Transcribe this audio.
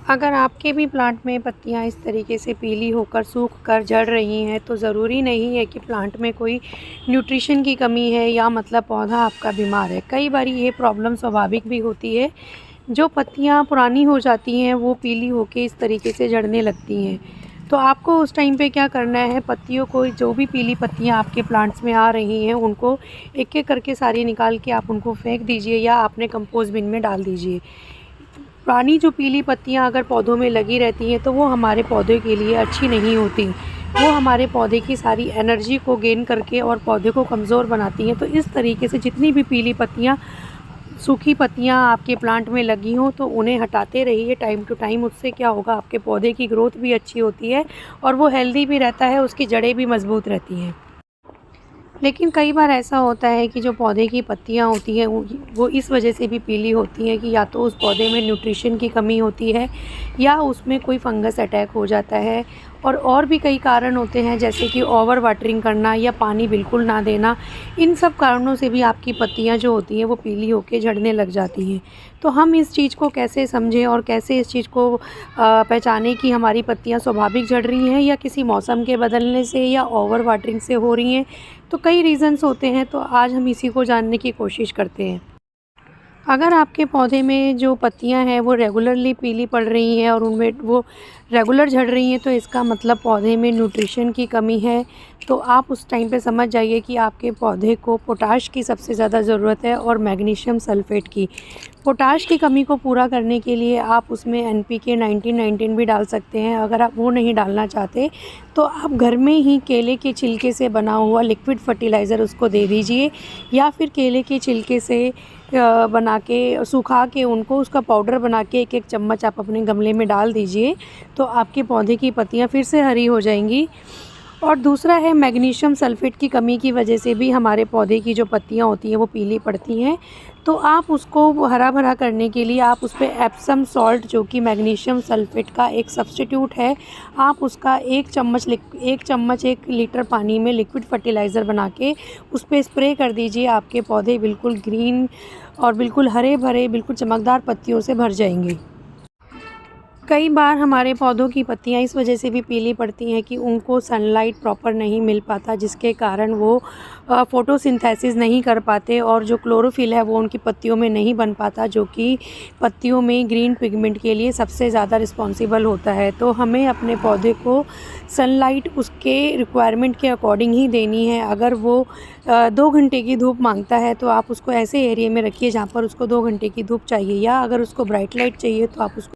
अगर आपके भी प्लांट में पत्तियां इस तरीके से पीली होकर सूख कर झड़ रही हैं तो ज़रूरी नहीं है कि प्लांट में कोई न्यूट्रिशन की कमी है या मतलब पौधा आपका बीमार है। कई बार ये प्रॉब्लम स्वाभाविक भी होती है। जो पत्तियां पुरानी हो जाती हैं वो पीली होकर इस तरीके से झड़ने लगती हैं। तो आपको उस टाइम पे क्या करना है, पत्तियों को, जो भी पीली पत्तियां आपके प्लांट्स में आ रही हैं उनको एक-एक करके सारी निकाल के आप उनको फेंक दीजिए या अपने कंपोस्ट बिन में डाल दीजिए। पुरानी जो पीली पत्तियां अगर पौधों में लगी रहती हैं तो वो हमारे पौधे के लिए अच्छी नहीं होती। वो हमारे पौधे की सारी एनर्जी को गेन करके और पौधे को कमज़ोर बनाती हैं। तो इस तरीके से जितनी भी पीली पत्तियां, सूखी पत्तियां आपके प्लांट में लगी हों तो उन्हें हटाते रहिए टाइम टू टाइम। उससे क्या होगा, आपके पौधे की ग्रोथ भी अच्छी होती है और वो हेल्दी भी रहता है, उसकी जड़ें भी मज़बूत रहती हैं। लेकिन कई बार ऐसा होता है कि जो पौधे की पत्तियां होती हैं वो इस वजह से भी पीली होती हैं कि या तो उस पौधे में न्यूट्रिशन की कमी होती है या उसमें कोई फंगस अटैक हो जाता है। और भी कई कारण होते हैं, जैसे कि ओवर वाटरिंग करना या पानी बिल्कुल ना देना। इन सब कारणों से भी आपकी पत्तियां जो होती हैं वो पीली होकर झड़ने लग जाती हैं। तो हम इस चीज़ को कैसे समझें और कैसे इस चीज़ को पहचानें कि हमारी पत्तियां स्वाभाविक झड़ रही हैं या किसी मौसम के बदलने से या ओवर वाटरिंग से हो रही हैं। तो कई रीज़न्स होते हैं, तो आज हम इसी को जानने की कोशिश करते हैं। अगर आपके पौधे में जो पत्तियां हैं वो रेगुलरली पीली पड़ रही हैं और उनमें वो रेगुलर झड़ रही हैं तो इसका मतलब पौधे में न्यूट्रिशन की कमी है। तो आप उस टाइम पे समझ जाइए कि आपके पौधे को पोटाश की सबसे ज़्यादा ज़रूरत है और मैग्नीशियम सल्फ़ेट की। पोटाश की कमी को पूरा करने के लिए आप उसमें NPK 1919 भी डाल सकते हैं। अगर आप वो नहीं डालना चाहते तो आप घर में ही केले के छिलके से बना हुआ लिक्विड फर्टिलाइज़र उसको दे दीजिए, या फिर केले के छिलके से बना के सुखा के उनको उसका पाउडर बना के एक एक चम्मच आप अपने गमले में डाल दीजिए। तो आपके पौधे की पत्तियां फिर से हरी हो जाएंगी। और दूसरा है, मैग्नीशियम सल्फ़ेट की कमी की वजह से भी हमारे पौधे की जो पत्तियां होती हैं वो पीली पड़ती हैं। तो आप उसको हरा भरा करने के लिए आप उस पे एप्सम सॉल्ट, जो कि मैग्नीशियम सल्फ़ेट का एक सब्स्टिट्यूट है, आप उसका 1 लीटर पानी में लिक्विड फर्टिलाइज़र बना के उस पे स्प्रे कर दीजिए। आपके पौधे बिल्कुल ग्रीन और बिल्कुल हरे भरे, बिल्कुल चमकदार पत्तियों से भर जाएंगे। कई बार हमारे पौधों की पत्तियां इस वजह से भी पीली पड़ती हैं कि उनको सनलाइट प्रॉपर नहीं मिल पाता, जिसके कारण वो फ़ोटोसिंथेसिस नहीं कर पाते और जो क्लोरोफिल है वो उनकी पत्तियों में नहीं बन पाता, जो कि पत्तियों में ग्रीन पिगमेंट के लिए सबसे ज़्यादा रिस्पॉन्सिबल होता है। तो हमें अपने पौधे को सनलाइट उसके रिक्वायरमेंट के अकॉर्डिंग ही देनी है। अगर वो 2 घंटे की धूप मांगता है तो आप उसको ऐसे एरिया में रखिए जहाँ पर उसको 2 घंटे की धूप चाहिए, या अगर उसको ब्राइट लाइट चाहिए तो आप उसको